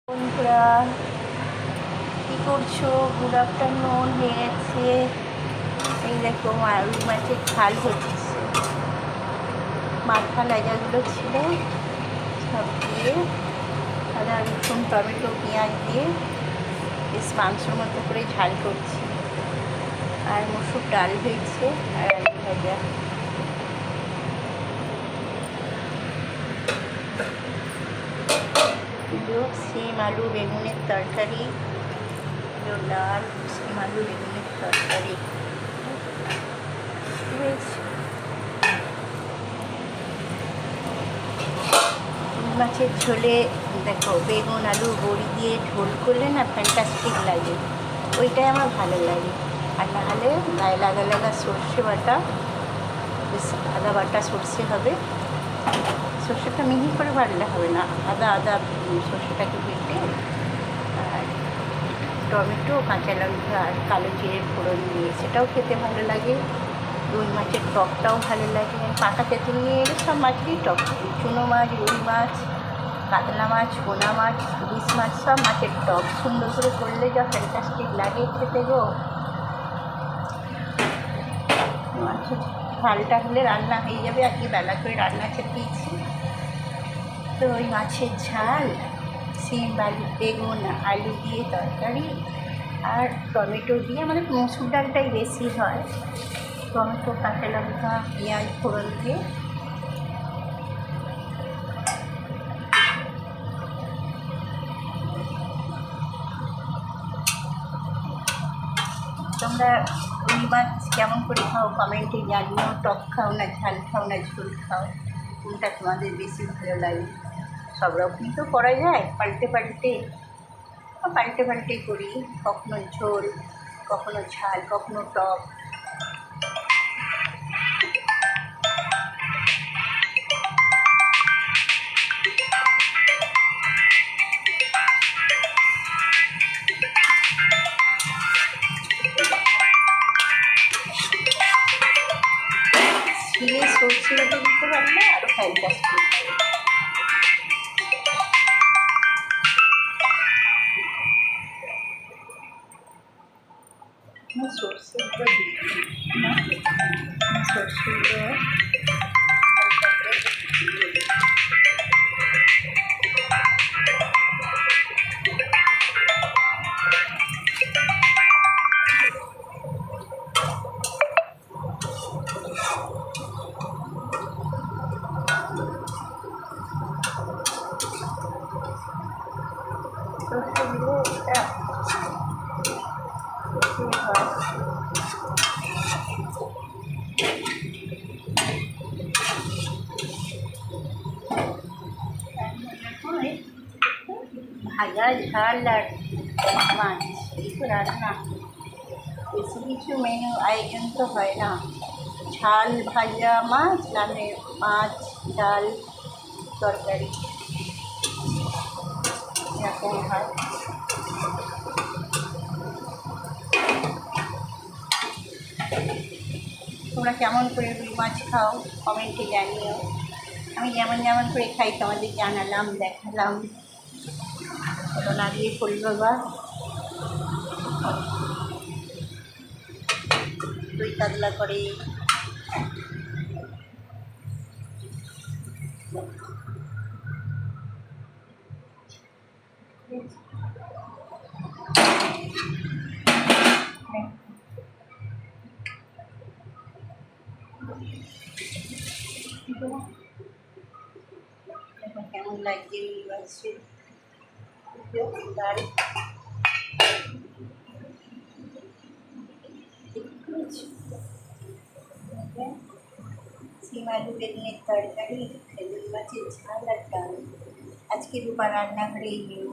বন্ধুরা কী করছো? Good afternoon হয়ে গেছে। এই দেখো রুই মাছের ঝাল হচ্ছে। মাথা লেজাগুলো ছিল সব দিয়ে আদা রসুন টমেটো পেঁয়াজ দিয়ে বেশ মাংসের মতো করে ঝাল করছি। আর মসুর ডাল হয়েছে আর আলু ভাজা। সিম আলু বেগুনের তরকারি, ডাল, সিম আলু বেগুনের তরকারি মাছের ঝোলে দেখো বেগুন আলু বড়ি দিয়ে ঝোল করলে না ফ্যান্টাস্টিক লাগে, ওইটাই আমার ভালো লাগে। আর নাহলে গায়ে লাগা লাগা সর্ষে বাটা, বেশ আদা বাটা সর্ষে হবে। সর্ষেটা মিহি করে বাটলে হবে না, আদা আদা সর্ষেটাকে বেটে আর টমেটো কাঁচা লঙ্কা আর কালো জিরের ফোড়ন দিয়ে সেটাও খেতে ভালো লাগে। রুই মাছের টকটাও ভালো লাগে। পাকা তেঁতুল নিয়ে এলে সব মাছেরই টক, চুনো মাছ, রুই মাছ, কাতলা মাছ, পোনা মাছ, ইলিশ মাছ, সব মাছের টক সুন্দর করে করলে যা ফ্যান্টাস্টিক লাগে খেতে গো। মাছের ঝালটা হলে রান্না হয়ে যাবে। আজকে বেলা করে রান্না খেতেইছি তো ওই মাছের ঝাল, সিম আলু বেগুন আলু দিয়ে তরকারি আর টমেটো দিয়ে, আমাদের মসুর ডালটাই বেশি হয়। টমেটো কাঁচা লঙ্কা পেঁয়াজ ফোড়ন দিয়ে তোমরা রুই মাছ কেমন করে খাও কমেন্টে জানিও। টক খাও না ঝাল খাও না ঝোল খাও, কোনটা তোমাদের বেশি ভালো লাগে? সব রকমই তো করা যায়, পাল্টে পাল্টে করি। কখনো ঝোল, কখনো ঝাল, কখনো টক। ছিঁড়ে সর্ষে বাটা দিতে পারলে আরও ফ্যান্টাস্টিক লাগে। সর্ষে গুঁড়ো দিই, সর্ষে গুঁড়ো এটা ভাজা ঝাল আর মাছ, এই তো রান্না। বেশি কিছু মেনু আয়োজন তো হয় না। ঝাল ভাজা মাছ, নামে মাছ ডাল তরকারি, এরকম হয়। তোমরা কেমন করে রুই মাছ খাও কমেন্টে জানিও। আমি যেমন যেমন করে খাই তোমাদের জানালাম, দেখালাম। চলো নাড়িয়ে ফেলবো বা দুই কাতলা করে কেমন লাগছে রুই মাছের ডাল। সিম আলু বেগুনের তরকারি, রুই মাছের ঝাল আর ডাল। আজকে রূপা রান্নাঘরে এই মেনু।